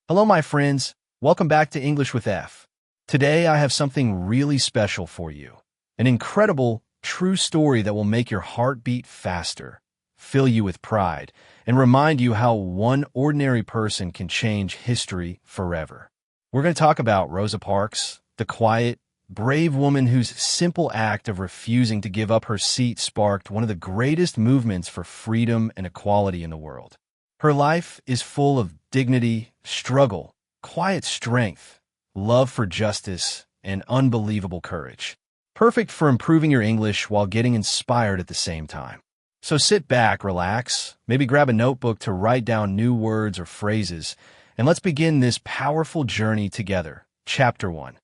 Hello, my friends. Welcome back to English with F. Today, I have something really special for you. An incredible, true story that will make your heart beat faster, fill you with pride, and remind you how one ordinary person can change history forever. We're going to talk about Rosa Parks, the quiet, brave woman whose simple act of refusing to give up her seat sparked one of the greatest movements for freedom and equality in the world. Her life is full of dignity, struggle, quiet strength, love for justice, and unbelievable courage. Perfect for improving your English while getting inspired at the same time. So sit back, relax, maybe grab a notebook to write down new words or phrases, and let's begin this powerful journey together. Chapter 1.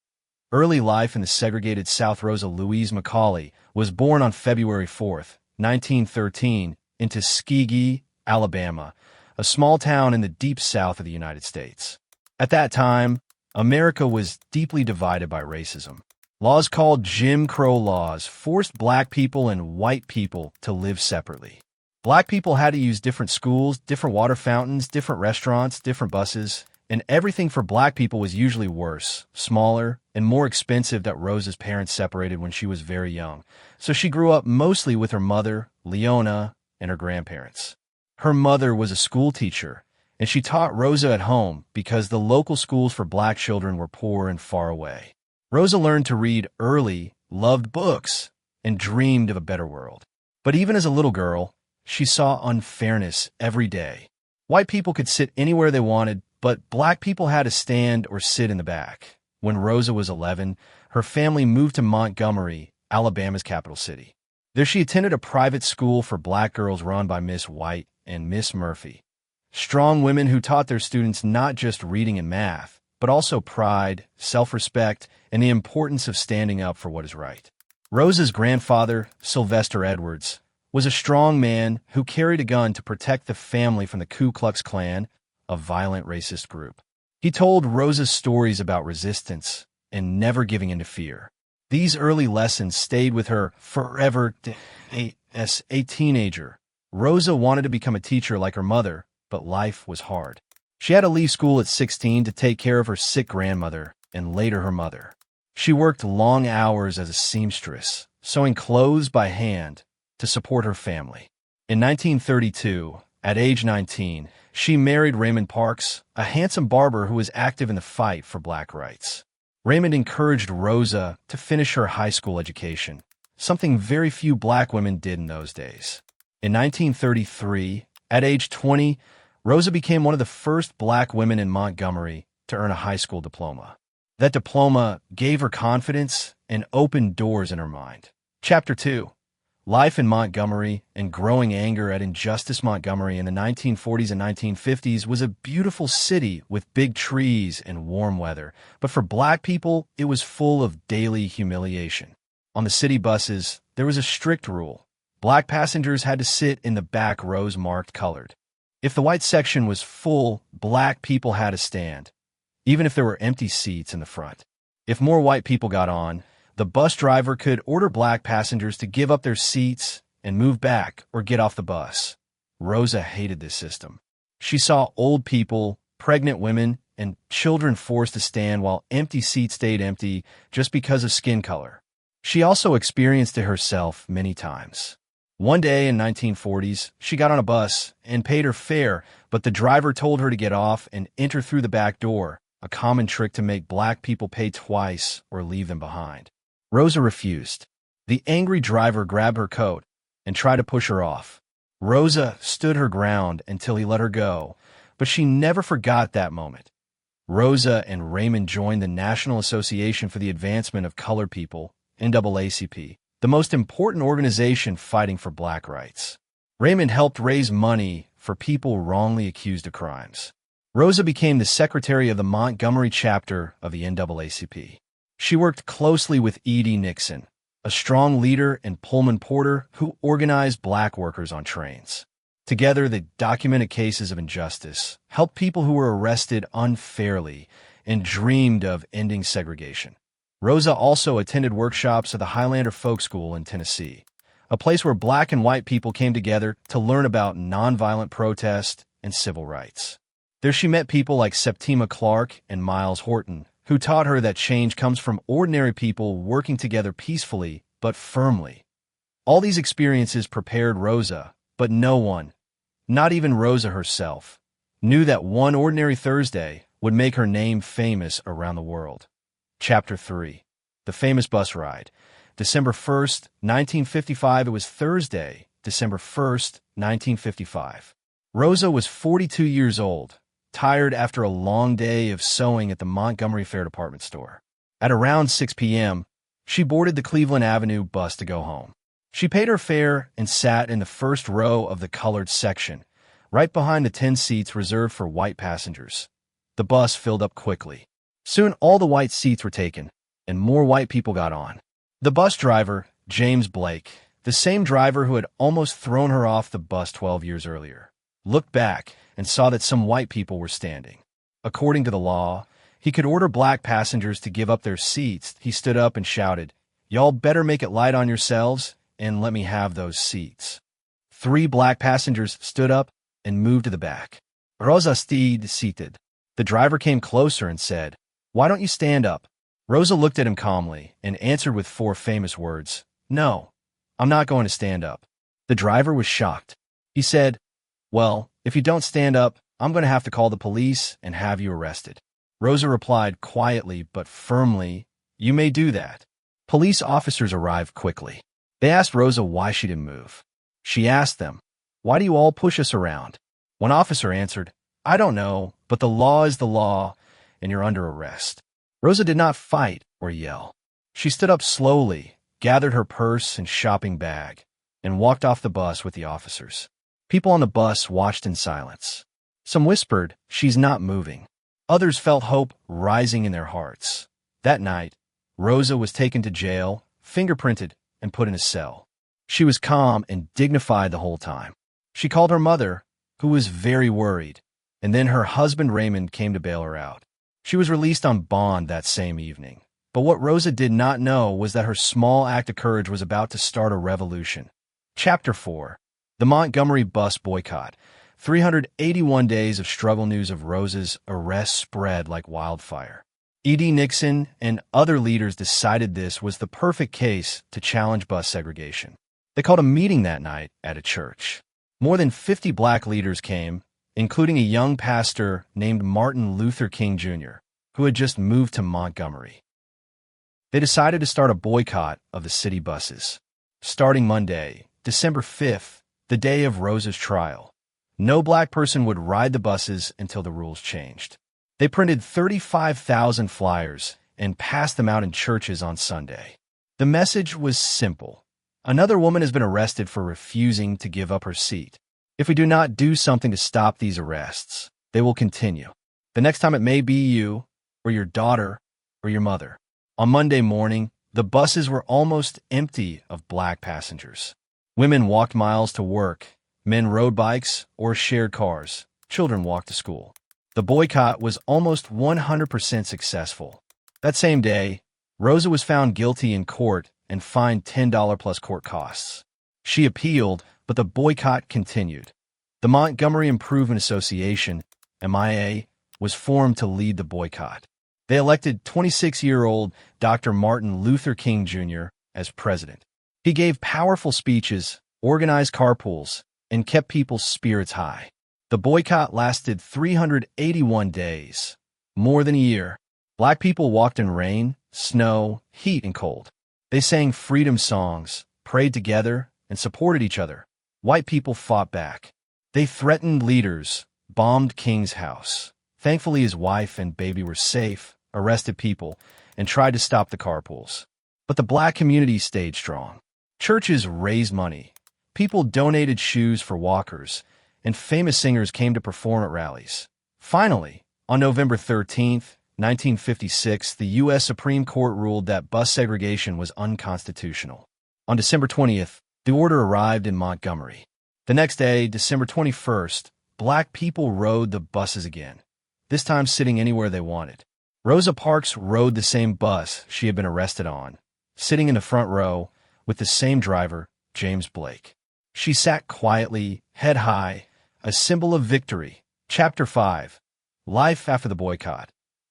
Early life in the segregated South. Rosa Louise Macaulay was born on February 4, 1913, in Tuskegee, Alabama, a small town in the deep south of the United States. At that time, America was deeply divided by racism. Laws called Jim Crow laws forced black people and white people to live separately. Black people had to use different schools, different water fountains, different restaurants, different buses, and everything for black people was usually worse, smaller, and more expensive. That Rosa's parents separated when she was very young, so she grew up mostly with her mother, Leona, and her grandparents. Her mother was a school teacher, and she taught Rosa at home because the local schools for black children were poor and far away. Rosa learned to read early, loved books, and dreamed of a better world. But even as a little girl, she saw unfairness every day. White people could sit anywhere they wanted, but black people had to stand or sit in the back. When Rosa was 11, her family moved to Montgomery, Alabama's capital city. There she attended a private school for black girls run by Miss White and Miss Murphy, strong women who taught their students not just reading and math, but also pride, self-respect, and the importance of standing up for what is right. Rosa's grandfather, Sylvester Edwards, was a strong man who carried a gun to protect the family from the Ku Klux Klan, a violent racist group. He told Rosa's stories about resistance and never giving in to fear. These early lessons stayed with her forever. As a teenager, Rosa wanted to become a teacher like her mother, but life was hard. She had to leave school at 16 to take care of her sick grandmother and later her mother. She worked long hours as a seamstress, sewing clothes by hand to support her family. In 1932, at age 19, she married Raymond Parks, a handsome barber who was active in the fight for black rights. Raymond encouraged Rosa to finish her high school education, something very few black women did in those days. In 1933, at age 20, Rosa became one of the first black women in Montgomery to earn a high school diploma. That diploma gave her confidence and opened doors in her mind. Chapter 2. Life in Montgomery and growing anger at injustice. Montgomery in the 1940s and 1950s was a beautiful city with big trees and warm weather, but for black people, it was full of daily humiliation. On the city buses, there was a strict rule. Black passengers had to sit in the back rows marked colored. If the white section was full, black people had to stand, even if there were empty seats in the front. If more white people got on, the bus driver could order black passengers to give up their seats and move back or get off the bus. Rosa hated this system. She saw old people, pregnant women, and children forced to stand while empty seats stayed empty just because of skin color. She also experienced it herself many times. One day in 1940s, she got on a bus and paid her fare, but the driver told her to get off and enter through the back door, a common trick to make black people pay twice or leave them behind. Rosa refused. The angry driver grabbed her coat and tried to push her off. Rosa stood her ground until he let her go, but she never forgot that moment. Rosa and Raymond joined the National Association for the Advancement of Colored People, NAACP, the most important organization fighting for black rights. Raymond helped raise money for people wrongly accused of crimes. Rosa became the secretary of the Montgomery chapter of the NAACP. She worked closely with E.D. Nixon, a strong leader and Pullman porter who organized black workers on trains. Together, they documented cases of injustice, helped people who were arrested unfairly, and dreamed of ending segregation. Rosa also attended workshops at the Highlander Folk School in Tennessee, a place where black and white people came together to learn about nonviolent protest and civil rights. There she met people like Septima Clark and Miles Horton, who taught her that change comes from ordinary people working together peacefully but firmly. All these experiences prepared Rosa, but no one, not even Rosa herself, knew that one ordinary Thursday would make her name famous around the world. Chapter 3. The Famous Bus Ride. December 1st, 1955. It was Thursday, December 1st, 1955. Rosa was 42 years old, tired after a long day of sewing at the Montgomery Fair department store. At around 6 p.m., she boarded the Cleveland Avenue bus to go home. She paid her fare and sat in the first row of the colored section, right behind the 10 seats reserved for white passengers. The bus filled up quickly. Soon all the white seats were taken, and more white people got on. The bus driver, James Blake, the same driver who had almost thrown her off the bus 12 years earlier, looked back and saw that some white people were standing. According to the law, he could order black passengers to give up their seats. He stood up and shouted, "Y'all better make it light on yourselves and let me have those seats." 3 black passengers stood up and moved to the back. Rosa stayed seated. The driver came closer and said, "Why don't you stand up?" Rosa looked at him calmly and answered with 4 famous words, "No, I'm not going to stand up." The driver was shocked. He said, "Well, if you don't stand up, I'm going to have to call the police and have you arrested." Rosa replied quietly but firmly, "You may do that." Police officers arrived quickly. They asked Rosa why she didn't move. She asked them, "Why do you all push us around?" One officer answered, "I don't know, but the law is the law, and you're under arrest." Rosa did not fight or yell. She stood up slowly, gathered her purse and shopping bag, and walked off the bus with the officers. People on the bus watched in silence. Some whispered, "She's not moving." Others felt hope rising in their hearts. That night, Rosa was taken to jail, fingerprinted, and put in a cell. She was calm and dignified the whole time. She called her mother, who was very worried, and then her husband Raymond came to bail her out. She was released on bond that same evening. But what Rosa did not know was that her small act of courage was about to start a revolution. Chapter 4. The Montgomery Bus Boycott. 381 days of struggle. News of Rosa's arrest spread like wildfire. E.D. Nixon and other leaders decided this was the perfect case to challenge bus segregation. They called a meeting that night at a church. More than 50 black leaders came, including a young pastor named Martin Luther King Jr., who had just moved to Montgomery. They decided to start a boycott of the city buses. Starting Monday, December 5th, the day of Rosa's trial, no black person would ride the buses until the rules changed. They printed 35,000 flyers and passed them out in churches on Sunday. The message was simple. Another woman has been arrested for refusing to give up her seat. If we do not do something to stop these arrests, they will continue. The next time it may be you, or your daughter, or your mother. On Monday morning, the buses were almost empty of black passengers. Women walked miles to work, men rode bikes or shared cars, children walked to school. The boycott was almost 100% successful. That same day, Rosa was found guilty in court and fined $10 plus court costs. She appealed, but the boycott continued. The Montgomery Improvement Association, MIA, was formed to lead the boycott. They elected 26-year-old Dr. Martin Luther King Jr. as president. He gave powerful speeches, organized carpools, and kept people's spirits high. The boycott lasted 381 days, more than a year. Black people walked in rain, snow, heat, and cold. They sang freedom songs, prayed together, and supported each other. White people fought back. They threatened leaders, bombed King's house. Thankfully, his wife and baby were safe, arrested people, and tried to stop the carpools. But the black community stayed strong. Churches raised money. People donated shoes for walkers, and famous singers came to perform at rallies. Finally, on November 13, 1956, the U.S. Supreme Court ruled that bus segregation was unconstitutional. On December 20th, the order arrived in Montgomery. The next day, December 21st, black people rode the buses again, this time sitting anywhere they wanted. Rosa Parks rode the same bus she had been arrested on, sitting in the front row with the same driver, James Blake. She sat quietly, head high, a symbol of victory. Chapter 5. Life after the boycott.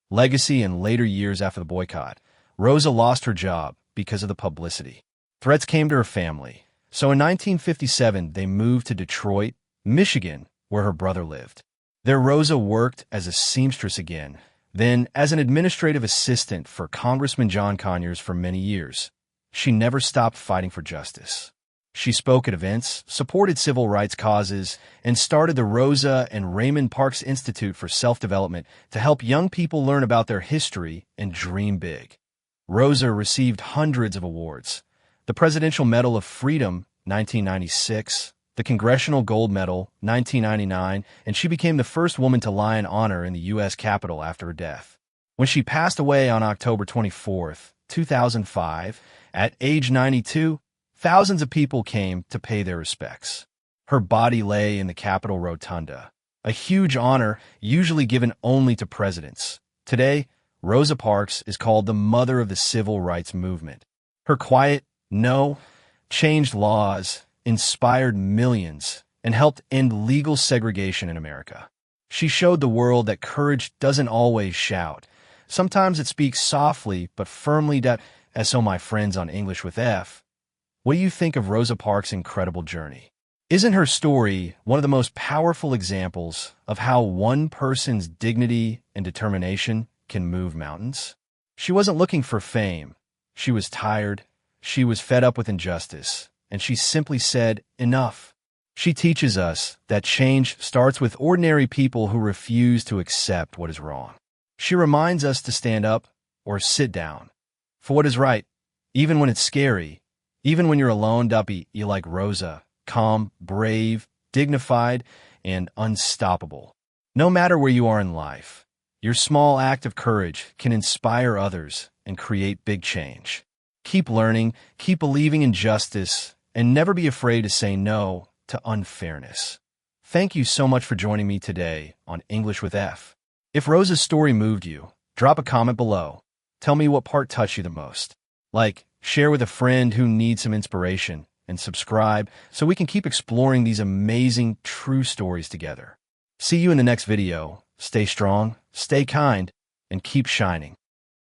Legacy in later years after the boycott. Rosa lost her job because of the publicity. Threats came to her family. So in 1957, they moved to Detroit, Michigan, where her brother lived. There, Rosa worked as a seamstress again, then as an administrative assistant for Congressman John Conyers for many years. She never stopped fighting for justice. She spoke at events, supported civil rights causes, and started the Rosa and Raymond Parks Institute for Self-Development to help young people learn about their history and dream big. Rosa received hundreds of awards: the Presidential Medal of Freedom, 1996, the Congressional Gold Medal, 1999, and she became the first woman to lie in honor in the U.S. Capitol after her death. When she passed away on October 24, 2005, at age 92, thousands of people came to pay their respects. Her body lay in the Capitol Rotunda, a huge honor usually given only to presidents. Today, Rosa Parks is called the mother of the civil rights movement. Her quiet no changed laws, inspired millions, and helped end legal segregation in America. She showed the world that courage doesn't always shout. Sometimes it speaks softly but firmly. As so my friends on English with F, what do you think of Rosa Parks' incredible journey? Isn't her story one of the most powerful examples of how one person's dignity and determination can move mountains? She wasn't looking for fame. She was tired. She was fed up with injustice, and she simply said, enough. She teaches us that change starts with ordinary people who refuse to accept what is wrong. She reminds us to stand up or sit down for what is right, even when it's scary, even when you're alone. You like Rosa, calm, brave, dignified, and unstoppable. No matter where you are in life, your small act of courage can inspire others and create big change. Keep learning, keep believing in justice, and never be afraid to say no to unfairness. Thank you so much for joining me today on English with F. If Rosa's story moved you, drop a comment below. Tell me what part touched you the most. Like, share with a friend who needs some inspiration, and subscribe so we can keep exploring these amazing true stories together. See you in the next video. Stay strong, stay kind, and keep shining.